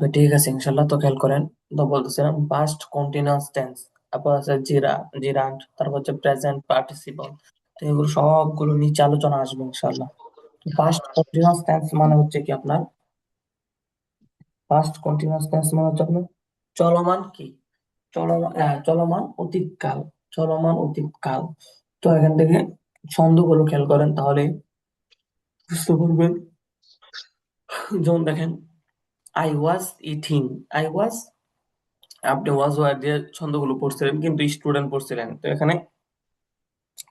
ওকে, ঠিক আছে ইনশাল্লাহ। তো খেয়াল করেন, তো বলতেছিলাম পাস্ট কন্টিনিউয়াস টেন্স, তারপর আছে জিরান্ট, তারপর হচ্ছে প্রেজেন্ট পার্টিসিপল। তো এগুলো সবগুলো নিচে আলোচনা আসবে ইনশাল্লাহ। তো পাস্ট কন্টিনিউয়াস টেন্স মানে হচ্ছে কি আপনার, পাস্ট কন্টিনিউয়াস টেন্স মানে হচ্ছে আপনার চলমান কি, চলমান অতীতকাল, চলমান অতীতকাল। তো এখান থেকে ছন্দগুলো খেয়াল করেন তাহলে বুঝতে পারবেন। যেমন দেখেন, I was eating, I was, আপনি ওয়াজ ওয়ার দিয়ে ছন্দগুলো পড়ছিলেন কিন্তু স্টুডেন্ট পড়ছিলেন, তো এখানে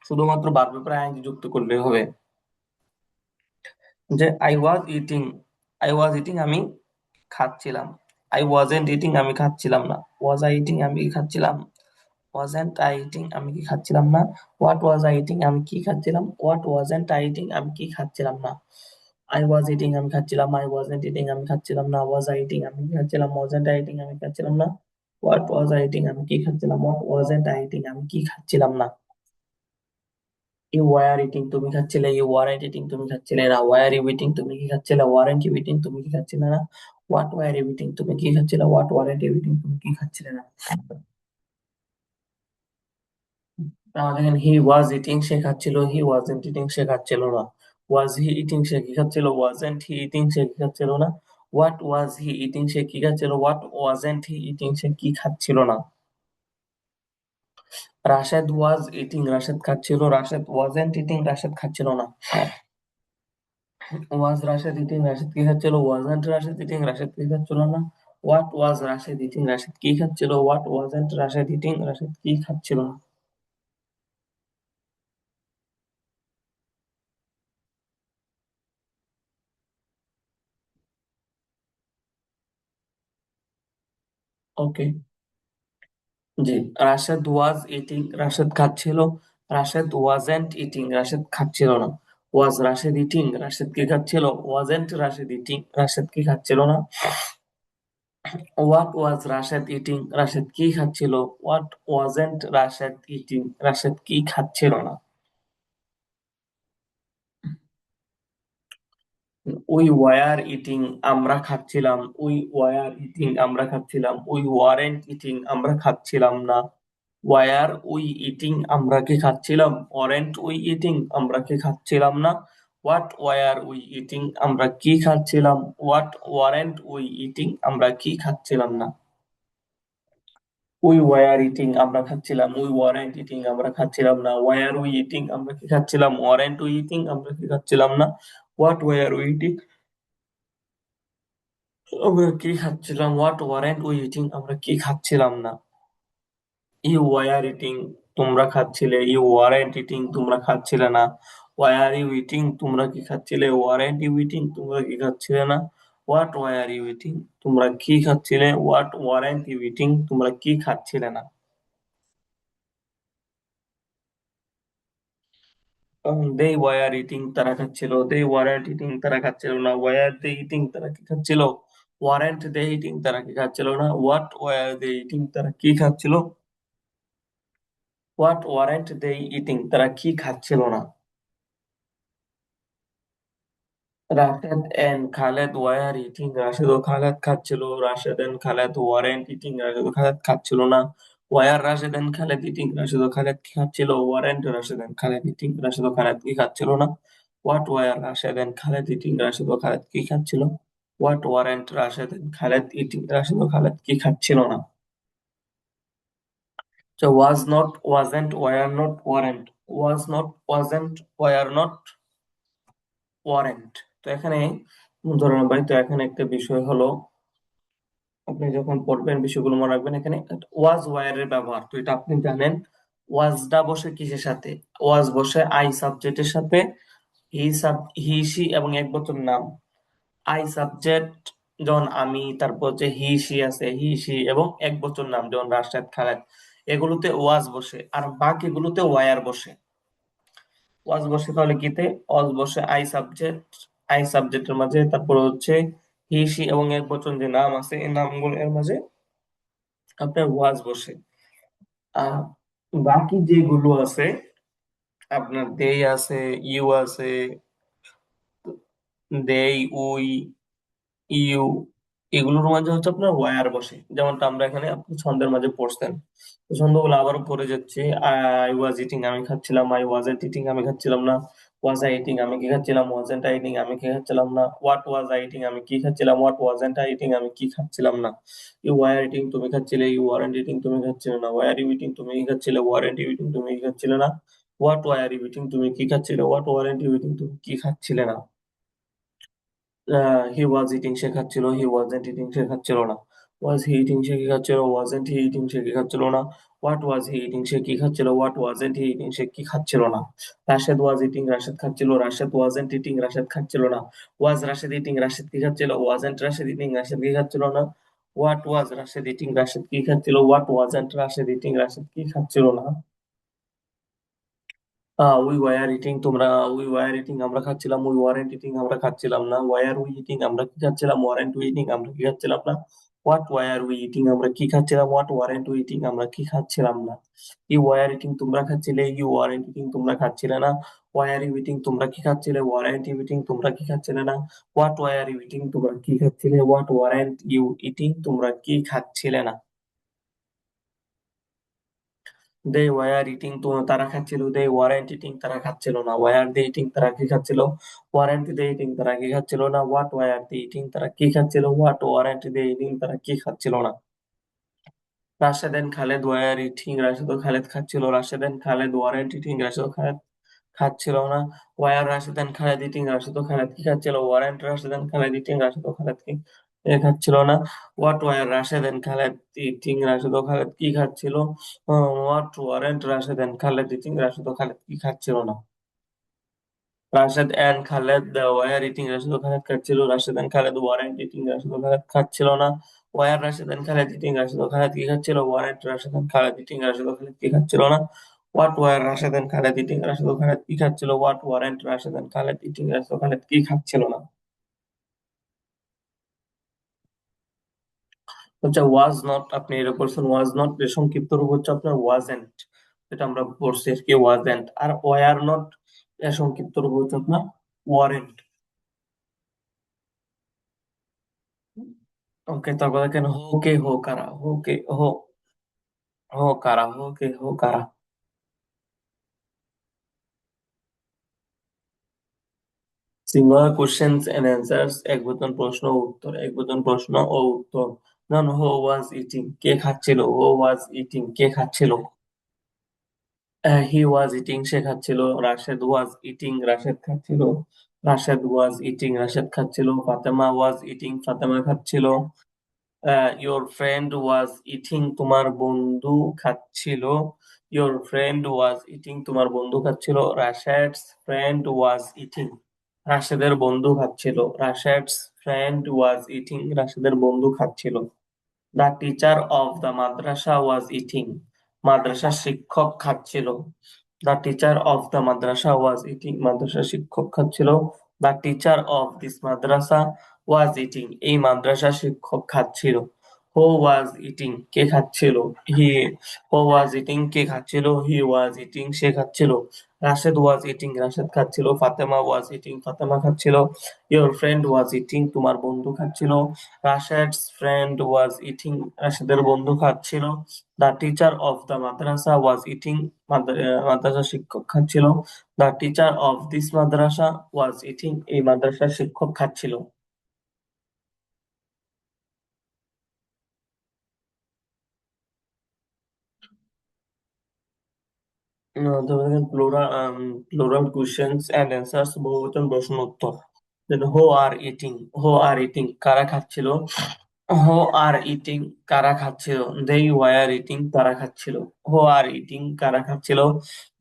শুধুমাত্র ভার্বের পরে আইএনজি যুক্ত করলে হবে। যে I was eating, I was eating আমি খাচ্ছিলাম। আই ওয়াজেন্ট ইটিং আমি খাচ্ছিলাম না। ওয়াজ আই ইটিং আমি কি খাচ্ছিলাম? ওয়াজেন্ট আই ইটিং আমি কি খাচ্ছিলাম না। হোয়াট ওয়াজ আই ইটিং আমি কি খাচ্ছিলাম। হোয়াট ওয়াজেন্ট আই ইটিং আমি কি খাচ্ছিলাম না। আই ওয়াজ ইটিং আমি খাচ্ছিলাম, আই ওয়াজেন্ট ইটিং আমি খাচ্ছিলাম না। ওয়াজ আই ইটিং আমি কি খাচ্ছিলাম, ওয়াজেন্ট আই ইটিং আমি খাচ্ছিলাম না। হোয়াট ওয়াজ আই ইটিং আমি কি খাচ্ছিলাম, হোয়াট ওয়াজেন্ট আই ইটিং আমি কি খাচ্ছিলাম না। ইউ ওয়ার ইটিং তুমি খাচ্ছিলে, ইউ ওয়ারেন্ট ইটিং তুমি খাচ্ছিলে না। ওয়ার ইউ ইটিং তুমি কি খাচ্ছিলে, ওয়ারেন্ট ইউ ইটিং তুমি কি খাচ্ছিলে না। হোয়াট ওয়ার ইউ ইটিং তুমি কি খাচ্ছিলে, হোয়াট ওয়ারেন্ট ইউ ইটিং তুমি কি খাচ্ছিলে না। দেখেন, হি ওয়াজ ইটিং সে খাচ্ছিল, হি ওয়াজেন্ট ইটিং সে খাচ্ছিল না। ওয়াজ হি ইটিং সে কি খাচ্ছিল, ওয়াজেন্ট হি ইটিং সে কি খাচ্ছিল না। হোয়াট ওয়াজ হি ইটিং সে কি খাচ্ছিল, হোয়াট ওয়াজেন্ট হি ইটিং সে কি খাচ্ছিল না। রাশেদ ওয়াজ ইটিং রাশেদ খাচ্ছিল, রাশেদ ওয়াজেন্ট ইটিং রাশেদ খাচ্ছিল না। ওয়াজ রাশেদ ইটিং রাশেদ কি খাচ্ছিল, ওয়াজেন্ট রাশেদ ইটিং রাশেদ কি খাচ্ছিল না। What was Rashed eating Rashed কি খাচ্ছিল, what wasn't Rashed eating Rashed কি খাচ্ছিল না। ওকে, জি। রাশেদ ওয়াজ ইটিং রাশেদ খাচ্ছিল, রাশেদ ওয়াজেন্ট ইটিং রাশেদ খাচ্ছিল না। ওয়াজ রাশেদ ইটিং রাশেদ কি খাচ্ছিল, ওয়াজেন্ট রাশেদ ইটিং রাশেদ কি খাচ্ছিল না। What was Rashed eating Rashed কি খাচ্ছিল, what wasn't Rashed eating Rashed কি খাচ্ছিল না। উই ওয়ার ইটিং আমরা খাচ্ছিলাম, উই ওয়ার ইটিং আমরা খাচ্ছিলাম। উই ওয়ারেন্ট ইটিং আমরা খাচ্ছিলাম না। ওয়ার উই ইটিং আমরা কি খাচ্ছিলাম, ওয়ারেন্ট উই ইটিং আমরা কি খাচ্ছিলাম না। হোয়াট ওয়ার উই ইটিং আমরা কি খাচ্ছিলাম, হোয়াট ওয়ারেন্ট উই ইটিং আমরা কি খাচ্ছিলাম না। উই ওয়ার ইটিং আমরা খাচ্ছিলাম, উই ওয়ারেন্ট ইটিং আমরা খাচ্ছিলাম না। ওয়ার উই ইটিং আমরা কি খাচ্ছিলাম, ওয়ারেন্ট উই ইটিং আমরা কি খাচ্ছিলাম না। হোয়াট ওয়ার উই ইটিং আমরা কি খাচ্ছিলাম, হোয়াট ওয়ারেন্ট উই ইটিং আমরা কি খাচ্ছিলাম না। ইউ ওয়ার ইটিং তোমরা খাচ্ছিলে, ইউ ওয়ারেন্ট ইটিং তোমরা খাচ্ছিলে না। ওয়ার ইউ ইটিং তোমরা কি খাচ্ছিলে, ওয়ারেন্ট ইউ ইটিং তোমরা কি খাচ্ছিলে না। হোয়াট ওয়ার ইউ ইটিং তোমরা কি খাচ্ছিলে, হোয়াট ওয়ারেন্ট ইউ ইটিং তোমরা কি খাচ্ছিলে না। দে ওয়ার ইটিং তারা খাচ্ছিল, দে ওয়ারেন্ট ইটিং তারা খাচ্ছিল না। ওয়ার দে ইটিং তারা কি খাচ্ছিল, ওয়ারেন্ট দে ইটিং তারা কি খাচ্ছিল না। হোয়াট ওয়ার দে ইটিং তারা কি খাচ্ছিল, হোয়াট ওয়ারেন্ট দে ইটিং তারা কি খাচ্ছিল না। Rashed and Khaled were eating Rashed ও খালেদ খাচ্ছিল, Rashed and Khaled weren't eating Rashed ও খালেদ খাচ্ছিল না। Were Rashed and Khaled eating Rashed ও খালেদ কি খাচ্ছিল, weren't Rashed and Khaled eating Rashed ও খালেদ কি খাচ্ছিল না। What were Rashed and Khaled eating Rashed ও খালেদ কি খাচ্ছিল, what weren't Rashed and Khaled eating Rashed ও খালেদ কি খাচ্ছিল না। So was not, wasn't, were not, weren't, was not, wasn't, were not, weren't। তো এখানে ধরেন ভাই, তো এখানে একটা বিষয় হলো, আপনি যখন পড়বেন বিষয়গুলো মনে রাখবেন। এখানে ওয়াজ ওয়ার এর ব্যবহার, তো এটা আপনি জানেন। ওয়াজটা বসে কিসের সাথে, ওয়াজ বসে আই সাবজেক্টের সাথে, হি সি এবং এক বচন নাম। আই সাবজেক্ট যেমন আমি, তারপর হচ্ছে হি সি আছে, হি সি এবং এক বচন নাম যেমন রাশেদ খালেদ, এগুলোতে ওয়াজ বসে, আর বাকিগুলোতে ওয়ার বসে। ওয়াজ বসে তাহলে কিতে, ওয়াজ বসে আই সাবজেক্ট, আই সাবজেক্টের মাঝে, তারপর হচ্ছে হি সি এবং এক বচন যে নাম আছে এই নামগুলো এর মাঝে আপনার ওয়াজ বসে। আর বাকি যেগুলো আছে, আপনার দেই আছে, ইউ আছে, দেই, উই, ইউ, এগুলোর মাঝে হচ্ছে আপনার ওয়ার বসে, যেমনটা আমরা এখানে আপনি ছন্দের মাঝে পড়ছেন। তো ছন্দগুলো আবারও পড়ে যাচ্ছে। আই ওয়াজ ইটিং, আমি খাচ্ছিলাম। আই ওয়াজন্ট ইটিং, আমি খাচ্ছিলাম না। ওয়াজ আই ইটিং, আমি কি খাচ্ছিলাম। ওয়াজন্ট আই ইটিং, আমি কি খাচ্ছিলাম না। হোয়াট ওয়াজ আই ইটিং, আমি কি খাচ্ছিলাম। হোয়াট ওয়াজন্ট আই ইটিং, আমি কি খাচ্ছিলাম না। ইউ ওয়ার ইটিং, তুমি খাচ্ছিলে। ইউ ওয়ারেন্ট ইটিং, তুমি খাচ্ছিলে না। ওয়ার ইউ ইটিং, তুমি কি খাচ্ছিলে। ওয়ারেন্ট ইউ ইটিং, তুমি কি খাচ্ছিলে না। হোয়াট ওয়ার ইউ ইটিং, তুমি কি খাচ্ছিলে। হোয়াট ওয়ারেন্ট ইউ ইটিং, তুমি কি খাচ্ছিলে না। হি ওয়াজ ইটিং, সে খাচ্ছিল। হি ওয়াজন্ট ইটিং, সে খাচ্ছিল না। ওয়াজ হি ইটিং, সে কি খাচ্ছিল। ওয়াজন্ট হি ইটিং, সে কি খাচ্ছিল না। হোয়াট ওয়াজ হি ইটিং, সে কি খাচ্ছিল। হোয়াট ওয়াজন্ট হি ইটিং, সে কি খাচ্ছিল না। রাশেদ ওয়াজ ইটিং, রাশেদ খাচ্ছিল। রাশেদ ওয়াজন্ট ইটিং, রাশেদ খাচ্ছিল না। ওয়াজ রাশেদ ইটিং, রাশেদ কি খাচ্ছিল। ওয়াজন্ট রাশেদ ইটিং, রাশেদ কি খাচ্ছিল না। What was Rashed eating, Rashed কি খাচ্ছিল। What wasn't Rashed eating, Rashed কি খাচ্ছিল না। উই ওয়ার ইটিং, তোমরা। উই ওয়ার ইটিং, আমরা খাচ্ছিলাম। উই ওয়ারেন্ট ইটিং, আমরা খাচ্ছিলাম না। ওয়ার উই ইটিং, আমরা কি খাচ্ছিলাম। ওয়ারেন্ট উই ইটিং, আমরা কি খাচ্ছিলাম না। হোয়াট ওয়ার উই ইটিং, আমরা কি খাচ্ছিলাম। হোয়াট ওয়ারেন্ট উই ইটিং, আমরা কি খাচ্ছিলাম না। ইউ ওয়ার ইটিং, তোমরা খাচ্ছিলে। ইউ ওয়ারেন্ট ইটিং, তোমরা খাচ্ছিলে না। ওয়ার ইউ ইটিং, তোমরা কি খাচ্ছিলে। ওয়ারেন্ট ইউ ইটিং, তোমরা কি খাচ্ছিলে না। হোয়াট ওয়ার ইউ ইটিং, তোমরা কি খাচ্ছিলে। হোয়াট ওয়ারেন্ট ইউ ইটিং, তোমরা কি খাচ্ছিলে না। দে ওয়ার ইটিং, তো তারা খাচ্ছিল। দে ওয়ারেন্ট ইটিং, তারা খাচ্ছিল না। ওয়ার দে ইটিং, তারা কি খাচ্ছিল। ওয়ারেন্ট দে ইটিং, তারা কি খাচ্ছিল না। হোয়াট ওয়ার দে ইটিং, তারা কি খাচ্ছিল। হোয়াট ওয়ারেন্ট দে ইটিং, তারা কি খাচ্ছিল না। Rashed and Khaled were eating, Rashed ও খালেদ খাচ্ছিল। Rashed and Khaled weren't eating, Rashed ও খালেদ খাচ্ছিল না। Were Rashed and Khaled eating, Rashed ও খালেদ কি খাচ্ছিল। Weren't Rashed and Khaled eating, Rashed ও খালেদ কি খাচ্ছিল না। What were Rashed and Khaled eating, Rashed ও খালেদ কি খাচ্ছিল। What weren't Rashed and Khaled eating, Rashed ও খালেদ কি খাচ্ছিল না। Rashed and Khaled were eating, Rashed ও খালেদ খাচ্ছিল। Rashed and Khaled weren't eating, Rashed ও খালেদ খাচ্ছিল না। Were Rashed and Khaled eating, Rashed ও খালেদ কি খাচ্ছিল। Weren't Rashed and Khaled eating, Rashed ও খালেদ কি খাচ্ছিল না। What were Rashed and Khaled eating, Rashed ও খালেদ কি খাচ্ছিল। What weren't Rashed and Khaled eating, Rashed ও খালেদ কি খাচ্ছিল না। হচ্ছে ওয়াজ নট, আপনি এটা করছেন। ওয়াজ নট এর সংক্ষিপ্ত রূপ হচ্ছে আপনার ওয়াজেন্ট, যেটা আমরা পড়ছি আর কি, ওয়াজেন্ট। আর ওয়ার নট এর সংক্ষিপ্ত রূপ হচ্ছে আপনার ওয়ারেন্ট। ओके, তারপরে দেখেন হো কে হো কারা। হো কে হো, হো কারা। হো কে হো কারা। সিঙ্গুলার কোশ্চেন্স এন্ড অ্যান্সার্স, একবচন প্রশ্ন ও উত্তর। একবচন প্রশ্ন ও উত্তর। নন হো ওয়াজ ইটিং, কে খাচ্ছিল। হো ওয়াজ ইটিং, কে খাচ্ছিল। হি ওয়াজ ইটিং, সে খাচ্ছিল। রাশেদ ওয়াজ ইটিং, রাশেদ খাচ্ছিল। রাশেদ ওয়াজ ইটিং, রাশেদ খাচ্ছিল। ফাতেমা ওয়াজ ইটিং, ফাতেমা খাচ্ছিল। ইয়োর ফ্রেন্ড ওয়াজ ইটিং, তোমার বন্ধু খাচ্ছিল। ইয়োর ফ্রেন্ড ওয়াজ ইটিং, তোমার বন্ধু খাচ্ছিল। রাশেদস ফ্রেন্ড ওয়াজ ইটিং, রাশেদের বন্ধু খাচ্ছিল। রাশেদস ফ্রেন্ড ওয়াজ ইটিং, রাশেদের বন্ধু খাচ্ছিল। The teacher of the madrasa was eating, মাদ্রাসার শিক্ষক খাচ্ছিল। The teacher of the madrasa was eating, মাদ্রাসার শিক্ষক খাচ্ছিল। The teacher of this madrasa was eating, এই মাদ্রাসার শিক্ষক খাচ্ছিল। হু ওয়াজ ইটিং, কে খাচ্ছিল। হি হু ওয়াজ ইটিং, কে খাচ্ছিল। হি ওয়াজ ইটিং, সে খাচ্ছিল। রাশেদ ওয়াজ ইটিং, রাশেদ খাচ্ছিল। ফাতেমা ওয়াজ ইটিং, ফাতেমা খাচ্ছিল। ইয়োর ফ্রেন্ড ওয়াজ ইটিং, তোমার বন্ধু খাচ্ছিল। রাশেদ's friend was eating, রাশেদের বন্ধু খাচ্ছিল। The teacher of the madrasa was eating, মাদ্রাসা শিক্ষক খাচ্ছিল। The teacher of this madrasa was eating, এই মাদ্রাসার শিক্ষক খাচ্ছিল। তারপরে দেখেন প্লুরাল কোশ্চেন্স এন্ড অ্যান্সার্স, বহুবচন প্রশ্ন উত্তর। দেন হু are eating, who are eating, কারা খাচ্ছিল। হু আর ইটিং, কারা খাচ্ছিল। দে ওয়ার ইটিং, তারা খাচ্ছিল। হু আর ইটিং, কারা খাচ্ছিল।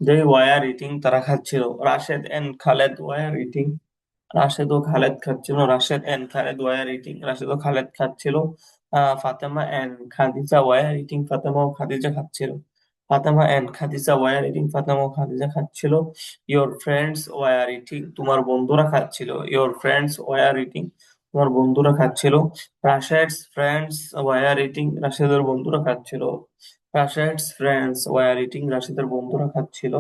দে ওয়ার ইটিং, তারা খাচ্ছিল। Rashed and Khaled were eating, Rashed ও খালেদ খাচ্ছিল। Rashed and Khaled were eating, Rashed ও খালেদ খাচ্ছিল। Fatema and Khadija were eating, Fatema ও খাদিজা খাচ্ছিল। Fatema and Khadija were eating, Fatema ও খাদিজা খাচ্ছিল। ইয়োর ফ্রেন্ডস ওয়ার ইটিং, তোমার বন্ধুরা খাচ্ছিল। ইয়োর ফ্রেন্ডস ওয়ার ইটিং, তোমার বন্ধুরা খাচ্ছিল। রাশেদস ফ্রেন্ডস ওয়ার ইটিং, রাশেদের বন্ধুরা খাচ্ছিল। রাশেদস ফ্রেন্ডস ওয়ার ইটিং, রাশেদের বন্ধুরা খাচ্ছিল।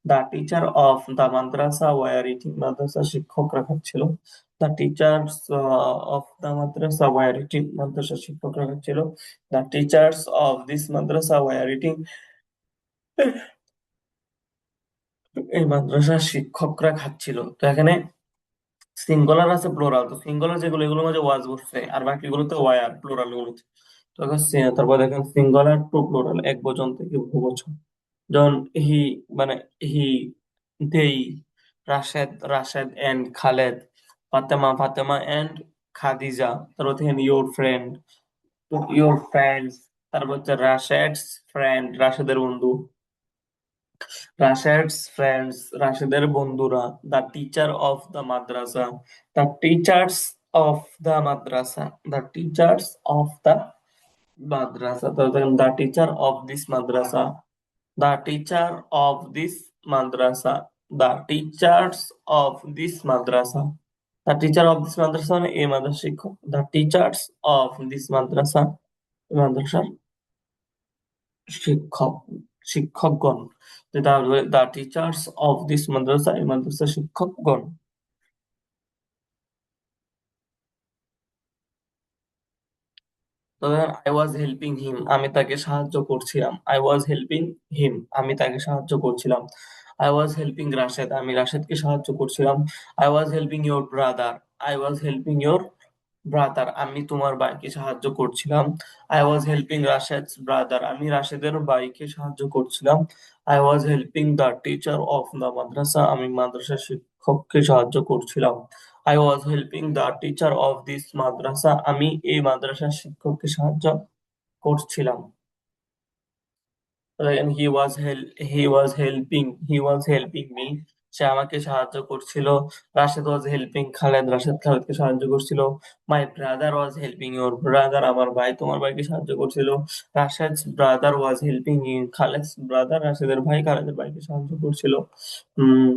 The teacher of the madrasa were eating, মাদ্রাসা শিক্ষকরা খাচ্ছিল। The teachers of the madrasa were eating, মাদ্রাসা শিক্ষকরা খাচ্ছিল। The teachers of this madrasa were eating, এই মাদ্রাসার শিক্ষকরা খাচ্ছিল। তো এখানে সিঙ্গুলার আছে, প্লুরাল। তো সিঙ্গুলার যেগুলো এগুলোর মাঝে ওয়াজ বসছে, আর বাকিগুলোতে ওয়ার, প্লুরাল গুলোতে। তো এখন তারপর দেখেন সিঙ্গুলার টু প্লুরাল, এক বচন থেকে বহু বচন। যেমন হি, মানে হি, দেই, রাশেদ, রাশেদ এন্ড খালেদ, ফাতেমা, ফাতেমা এন্ড খাদিজা। তারপর দেখেন ইয়োর ফ্রেন্ড, ইয়োর ফ্রেন্ডস। তারপর হচ্ছে রাশেদস ফ্রেন্ড, রাশেদের বন্ধু। রাশেদস ফ্রেন্ডস, রাশেদের বন্ধুরা। The teacher of the madrasa, the teachers of the madrasa, the teachers of the madrasa. তো the teacher of this madrasa, the teacher of this madrasa, the teachers of this madrasa. The teacher of this madrasa মানে এই মাদ্রাসার শিক্ষক। The teachers of this madrasa, এই মাদ্রাসার শিক্ষক, শিক্ষকগণ। The teachers of this madrasa, এই মাদ্রাসার শিক্ষকগণ। তবে আই ওয়াজ হেল্পিং হিম, আমি তাকে সাহায্য করছিলাম। আই ওয়াজ হেল্পিং হিম, আমি তাকে সাহায্য করছিলাম। আই ওয়াজ হেল্পিং রাশেদ, আমি রাশেদকে সাহায্য করছিলাম। I was helping your brother, I was helping your brother, আমি তোমার ভাইকে সাহায্য করছিলাম। I was helping Rashed's brother, আমি রাশেদের ভাইকে সাহায্য করছিলাম। I was helping the teacher of the madrasa, আমি মাদ্রাসার শিক্ষককে সাহায্য করছিলাম। I was helping the teacher of this madrasa, আমি এই মাদ্রাসার শিক্ষককে সাহায্য করছিলাম। হি ওয়াজ হেল্পিং মি, সে আমাকে সাহায্য করছিল। রাশেদ ওয়াজ হেল্পিং খালেদ, রাশেদ খালেদকে সাহায্য করছিল। My brother was helping your brother, আমার ভাই তোমার ভাইকে সাহায্য করছিল। Rashed's brother was helping Khaled's brother, রাশেদের ভাই খালেদের ভাইকে সাহায্য করছিল। উম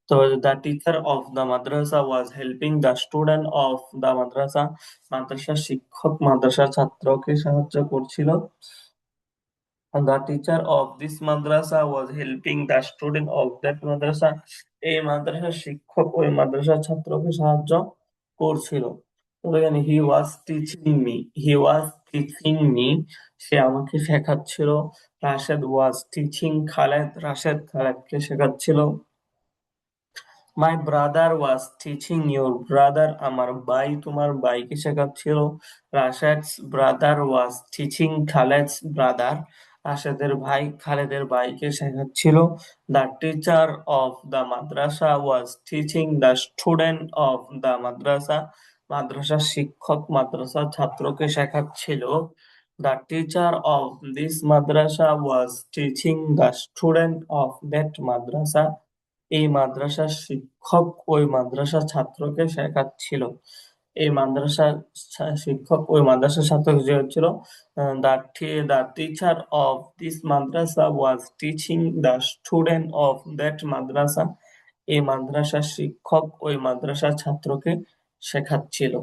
তো the teacher of the madrasa was helping the student of the madrasa, মাদ্রাসার শিক্ষক মাদ্রাসার ছাত্রকে সাহায্য করছিল। The teacher of this madrasa was helping the student of that madrasa, এই মাদ্রাসার শিক্ষক ওই মাদ্রাসার ছাত্রকে সাহায্য করছিল। তো দেখেন he was teaching me, he was teaching me, সে আমাকে শেখাচ্ছিল। রাশেদ ওয়াজ টিচিং খালেদ, রাশেদ খালেদকে শেখাচ্ছিল। My brother was teaching your brother, আমার ভাই তোমার ভাইকে শেখাচ্ছিল। Rashed's brother was teaching Khaled's brother, রাশেদের ভাই খালেদের ভাইকে শেখাচ্ছিল। The teacher of the madrasa was teaching the student of the madrasa, মাদ্রাসার শিক্ষক মাদ্রাসার ছাত্রকে শেখাচ্ছিল। The teacher of this madrasa was teaching the student of that madrasa, এই মাদ্রাসার শিক্ষক ওই মাদ্রাসার ছাত্রকে শেখাচ্ছিল। এই মাদ্রাসার শিক্ষক ওই মাদ্রাসার ছাত্রকে শেখাচ্ছিল। The teacher of this madrasa was teaching the student of that madrasa, এই মাদ্রাসার শিক্ষক ওই মাদ্রাসার ছাত্রকে শেখাচ্ছিল।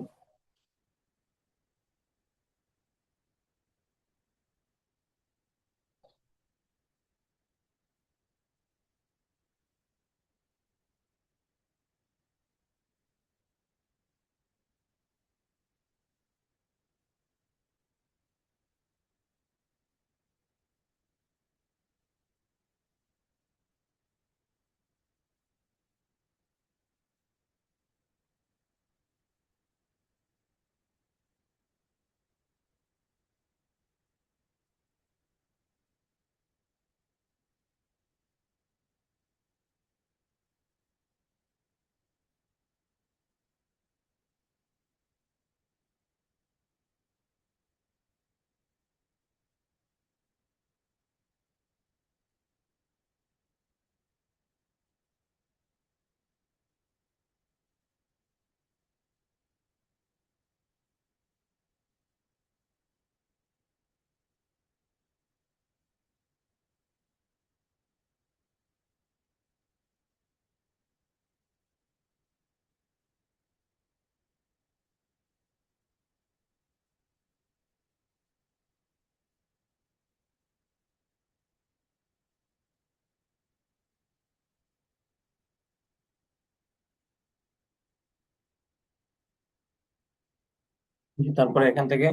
তারপরে এখান থেকে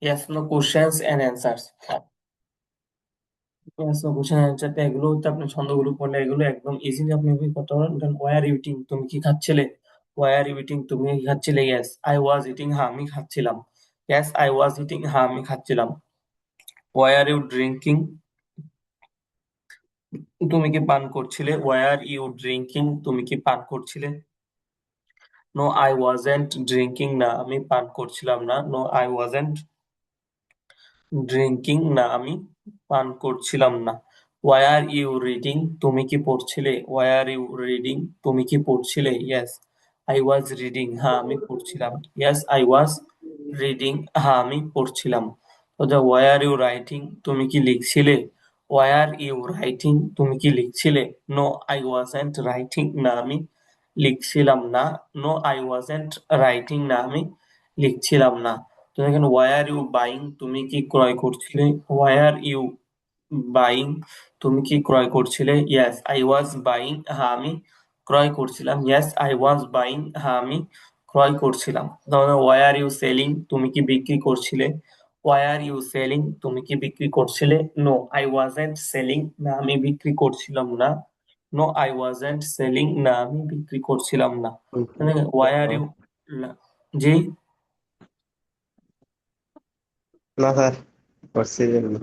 yes no questions and answers। yes no question and answer এগুলো হচ্ছে আপনি ছন্দগুলো পড়লে এগুলো একদম ইজিলি আপনি ওই করতে পারেন। দেন ওয়ার ইটিং, তুমি কি খাচ্ছিলে? ওয়ার ইটিং, তুমি কি খাচ্ছিলে? ইয়েস আই ওয়াজ ইটিং, হ্যাঁ আমি খাচ্ছিলাম। ইয়েস আই ওয়াজ ইটিং, হ্যাঁ আমি খাচ্ছিলাম। ওয়ার ইউ ড্রিঙ্কিং, তুমি কি পান করছিলে? ওয়ার ইউ ড্রিঙ্কিং, তুমি কি পান করছিলে? নো আই ওয়াজেন্ট ড্রিঙ্কিং, না আমি পান করছিলাম না। নো আই ওয়াজেন্ট ড্রিঙ্কিং, না আমি পান করছিলাম না। ওয়াই আর ইউ রিডিং, তুমি কি পড়ছিলে? ওয়াই আর ইউ রিডিং, তুমি কি পড়ছিলে? ইয়েস আই ওয়াজ রিডিং, হ্যাঁ আমি পড়ছিলাম। ইয়েস আই ওয়াজ রিডিং, হ্যাঁ আমি পড়ছিলাম। তো যা ওয়াই আর ইউ রাইটিং, তুমি কি লিখছিলে? ওয়াই আর ইউ রাইটিং, তুমি কি লিখছিলে? নো আই ওয়াজেন্ট রাইটিং, না আমি লিখছিলাম না। নো আই ওয়াজেন্ট রাইটিং, না আমি লিখছিলাম না। তো দেখেন ওয়াই আর ইউ বাইং, তুমি কি ক্রয় করছিলে? ওয়াই আর ইউ বাইং, তুমি কি ক্রয় করছিলে? ইয়েস আই ওয়াজ বাইং, হ্যাঁ আমি ক্রয় করছিলাম। ইয়েস আই ওয়াজ বাইং, হ্যাঁ আমি ক্রয় করছিলাম। তাহলে ওয়াই আর ইউ সেলিং, তুমি কি বিক্রি করছিলে? ওয়াই আর ইউ সেলিং, তুমি কি বিক্রি করছিলে? নো আই ওয়াজেন্ট সেলিং, না আমি বিক্রি করছিলাম না। নো আই ওয়াজেন্ট সেলিং, না আমি বিক্রি করছিলাম না। মানে ওয়াই আর ইউ, জি না স্যার, করছি না।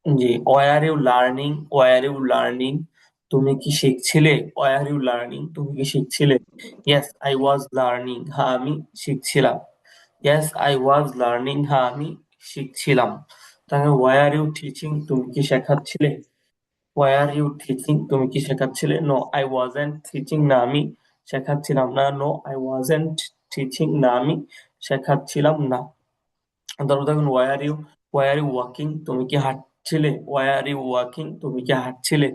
জি why are you learning, why are you learning, তুমি কি শিখছিলে? ওয়াই আর ইউ লার্নিং, তুমি কি শিখছিলে? ইয়েস আই ওয়াজ লার্নিং, হ্যাঁ আমি শিখছিলাম। ইয়েস আই ওয়াজ লার্নিং, হ্যাঁ আমি শিখছিলাম। তাহলে ওয়াই আর ইউ টিচিং, তুমি কি শেখাচ্ছিলে? ওয়াই আর ইউ টিচিং, তুমি কি শেখাচ্ছিলে? নো আই ওয়াজেন্ট টিচিং, না আমি শেখাচ্ছিলাম না। নো আই ওয়াজেন্ট টিচিং, না আমি শেখাচ্ছিলাম না। তারপর দেখুন ওয়াই আর ইউ ওয়াকিং, তুমি কি হাঁটছিলে? ওয়াই আর ইউ ওয়াকিং, তুমি কি হাঁটছিলে?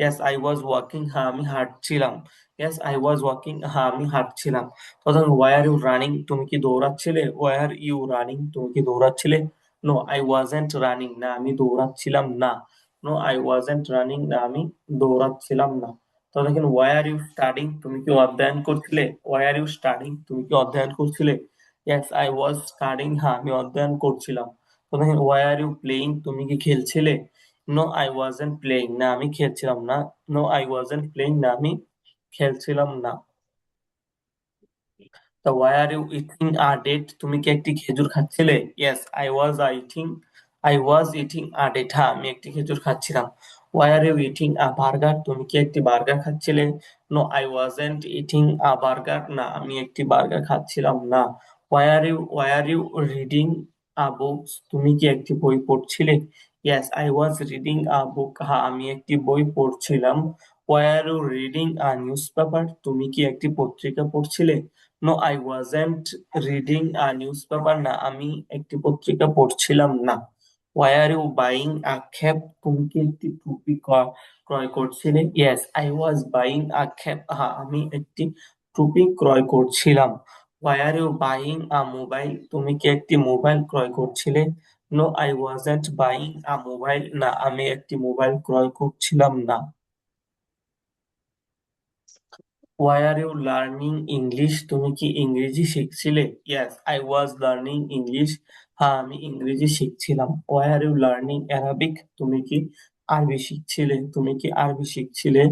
ইয়েস আই ওয়াজ ওয়াকিং, হ্যাঁ আমি হাঁটছিলাম। ইয়েস আই ওয়াজ ওয়াকিং, হ্যাঁ আমি হাঁটছিলাম। তখন ওয়াই আর ইউ রানিং, তুমি কি দৌড়াচ্ছিলে? ওয়াই আর ইউ রানিং, তুমি কি দৌড়াচ্ছিলে? নো আই ওয়াজেন্ট রানিং, না আমি দৌড়াচ্ছিলাম না। নো আই ওয়াজেন্ট রানিং, না আমি দৌড়াচ্ছিলাম না। তো দেখেন ওয়াই আর ইউ স্টাডিং, তুমি কি অধ্যয়ন করছিলে? ওয়াই আর ইউ স্টাডিং, তুমি কি অধ্যয়ন করছিলে? ইয়েস আই ওয়াজ স্টাডিং, হ্যাঁ আমি অধ্যয়ন করছিলাম। তো দেখেন ওয়াই আর ইউ প্লেইং, তুমি কি খেলছিলে? নো আই ওয়াজেন্ট প্লেইং, না আমি খেলছিলাম না। নো আই ওয়াজেন্ট প্লেইং, না আমি খেলছিলাম না। তা why are you eating a date, তুমি কি একটি খেজুর খাচ্ছিলে? Yes I was eating a date, হ্যাঁ আমি একটি খেজুর খাচ্ছিলাম। Why are you eating a burger, তুমি কি একটি বার্গার খাচ্ছিলে? No I wasn't eating a burger, না আমি একটি বার্গার খাচ্ছিলাম না। Why are you reading a books, তুমি কি একটি বই পড়ছিলে? Yes I was reading a book, হ্যাঁ আমি একটি বই পড়ছিলাম। Why are you reading a newspaper, তুমি কি একটি পত্রিকা পড়ছিলে? No I wasn't reading a newspaper, না আমি একটি পত্রিকা পড়ছিলাম না। Why are you buying a cap, তুমি কি একটি টুপি ক্রয় করছিলে? Yes I was buying a cap, হ্যাঁ আমি একটি টুপি ক্রয় করছিলাম। Why are you buying a mobile, তুমি কি একটি মোবাইল ক্রয় করছিলে? No I wasn't buying a mobile, না আমি একটি মোবাইল ক্রয় করছিলাম না। Why are you learning English, তুমি কি ইংরেজি শিখছিলে? Yes I was learning English, হ্যাঁ আমি ইংরেজি শিখছিলাম। Why are you learning Arabic, তুমি কি আরবি শিখছিলে? তুমি কি আরবি শিখছিলে?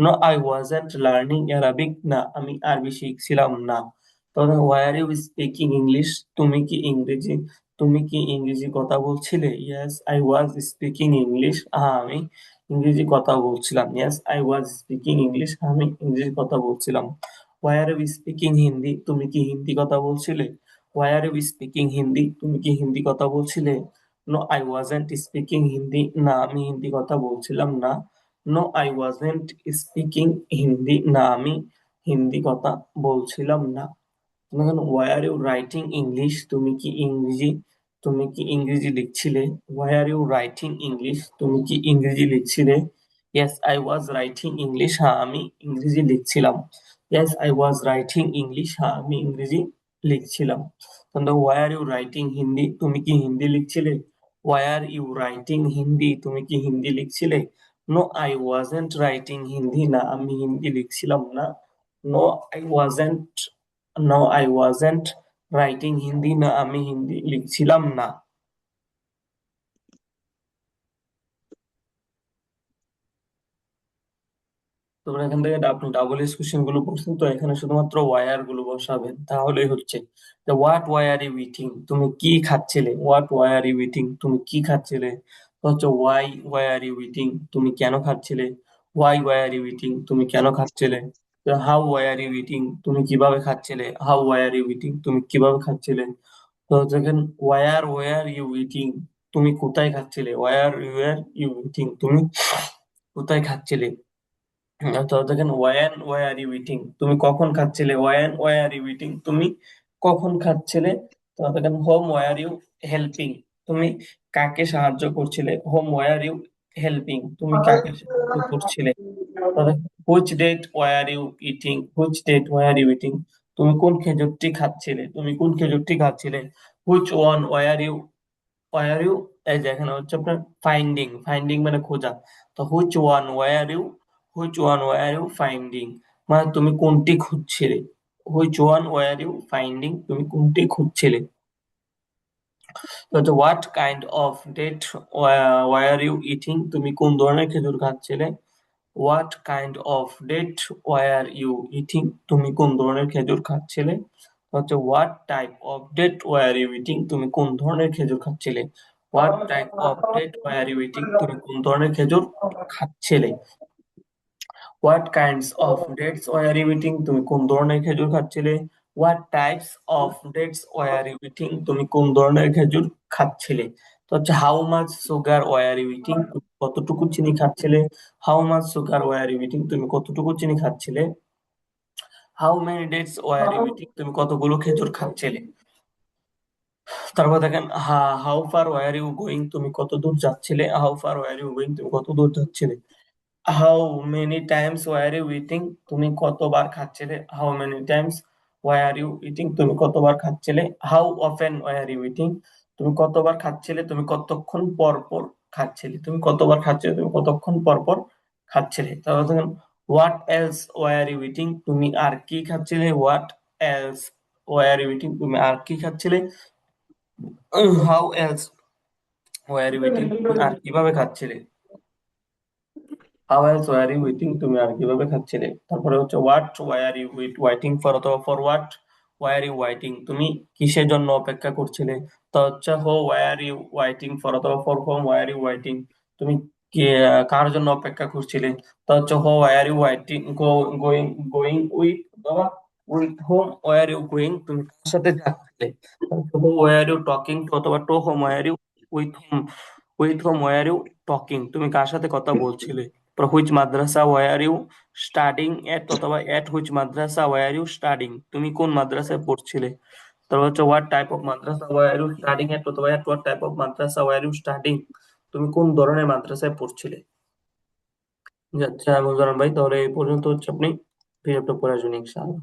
No I wasn't learning Arabic, না আমি আরবি শিখছিলাম না। তখন why are you speaking English, তুমি কি ইংরেজি তুমি কি ইংরেজি কথা বলছিলে? Yes I was speaking English, হ্যাঁ আমি ইংরেজি কথা বলছিলাম। Yes I was speaking English, আমি ইংরেজি কথা বলছিলাম। Why are you speaking Hindi, তুমি কি হিন্দি কথা বলছিলে? Why are you speaking Hindi, তুমি কি হিন্দি কথা বলছিলে? No I wasn't speaking Hindi, না আমি হিন্দি কথা বলছিলাম না। No I wasn't speaking Hindi, না আমি হিন্দি কথা বলছিলাম না। দেখুন why are you writing English, তুমি কি ইংরেজি লিখছিলে? Why are you writing English, তুমি কি ইংরেজি লিখছিলে? Yes I was writing English, হ্যাঁ আমি ইংরেজি লিখছিলাম। Yes I was writing English, হ্যাঁ আমি ইংরেজি লিখছিলাম। Why are you writing Hindi, তুমি কি হিন্দি লিখছিলে? Why are you writing Hindi, তুমি কি হিন্দি লিখছিলে? No I wasn't writing Hindi, না আমি হিন্দি লিখছিলাম না। No I wasn't no I wasn't writing Hindi না, আমি হিন্দি লিখছিলাম না। তোমরা এখান থেকে আপনি ডাবল এস কোশ্চেন গুলো পড়ছেন, তো এখানে শুধুমাত্র ওয়ার গুলো বসাবেন, তাহলেই হচ্ছে। হোয়াট ওয়ার ইউ ইটিং, তুমি কি খাচ্ছিলে। হোয়াট ওয়ার ইউ ইটিং, তুমি কি খাচ্ছিলে। তো হচ্ছে ওয়াই ওয়ার ইউ ইটিং, তুমি কেন খাচ্ছিলে। ওয়াই ওয়ার ইউ ইটিং, তুমি কেন খাচ্ছিলে। হাউ ওয়ার ইউ ইটিং, তুমি কিভাবে খাচ্ছিলে। হাউ ওয়ার ইউ ইটিং, তুমি কিভাবে খাচ্ছিলে। তো দেখেন ওয়ার ওয়ার ইউ ইটিং, তুমি কোথায় খাচ্ছিলে। ওয়ার ওয়ার ইউ ইটিং, তুমি কোথায় খাচ্ছিলে। তো দেখেন when why are you eating, তুমি কখন খাচ্ছিলে। When why are you eating, তুমি কখন খাচ্ছিলে। তো দেখেন whom why are you helping, তুমি কাকে সাহায্য করছিলে। Whom why are you helping, তুমি কাকে সাহায্য করছিলে। তো দেখেন which date why are you eating, which date why are you eating, তুমি কোন খেজুরটি খাচ্ছিলে। তুমি কোন খেজুরটি খাচ্ছিলে। Which one why are you, why are you, এই যে এখানে হচ্ছে আপনার ফাইন্ডিং, ফাইন্ডিং মানে খোঁজা। তো which one why are you, which one why are you finding, মানে তুমি কোনটি খুঁজছিলে। Which one why are you finding, তুমি কোনটি খুঁজছিলে। তো হচ্ছে what kind of date why are you eating, তুমি কোন ধরনের খেজুর খাচ্ছিলে। What kind of date why are you eating, তুমি কোন ধরনের খেজুর খাচ্ছিলে। তো হচ্ছে what type of date why are you eating, তুমি কোন ধরনের খেজুর খাচ্ছিলে। What type of date why are you eating, তুমি কোন ধরনের খেজুর খাচ্ছিলে। What kinds of dates were you eating, তুমি কোন ধরনের খেজুর খাচ্ছিলে। What types of dates were you eating, তুমি কোন ধরনের খেজুর খাচ্ছিলে। তো হচ্ছে how much sugar were you eating, তুমি কতটুকু চিনি খাচ্ছিলে। How much sugar were you eating, তুমি কতটুকু চিনি খাচ্ছিলে। How many dates were you eating, তুমি কতগুলো খেজুর খাচ্ছিলে। তারপর দেখেন how far were you going, তুমি কত দূর যাচ্ছিলে। How far were you going, তুমি কত দূর যাচ্ছিলে। How many times were you eating, তুমি কতবার খাচ্ছিলে। How many times were you eating, তুমি কতবার খাচ্ছিলে। How often were you eating, তুমি কতবার খাচ্ছিলে, তুমি কতক্ষণ পর পর খাচ্ছিলে। তুমি কতবার খাচ্ছিলে, তুমি কতক্ষণ পর পর খাচ্ছিলে। তারপর দেখেন what else were you eating, তুমি আর কি খাচ্ছিলে। What else were you eating, তুমি আর কি খাচ্ছিলে। How else were you eating, তুমি আর কিভাবে খাচ্ছিলে। How else were you eating, তুমি আর কিভাবে খাচ্ছিলে। তারপরে হচ্ছে what were you waiting for, অথবা for what were you waiting, তুমি কিসের জন্য অপেক্ষা করছিলে। তো হচ্ছে who were you waiting for, অথবা for whom were you waiting, তুমি কার জন্য অপেক্ষা করছিলে। তো হচ্ছে who were you waiting going, going with, অথবা with whom were you going, তুমি কার সাথে যাচ্ছিলে। Who were you talking to, অথবা to whom were you, with whom, with whom were you talking, তুমি কার সাথে কথা বলছিলে। Which madrasa were you studying at, অথবা at which madrasa were you studying, তুমি কোন মাদ্রাসায় পড়ছিলে। তারপর হচ্ছে what type of madrasa were you studying at, অথবা at what type of madrasa were you studying, তুমি কোন ধরনের মাদ্রাসায় পড়ছিলে। আচ্ছা মুজাররম ভাই, তাহলে এই পর্যন্ত হচ্ছে আপনি পিডিএফটা পড়ে আসবেন ইনশাআল্লাহ।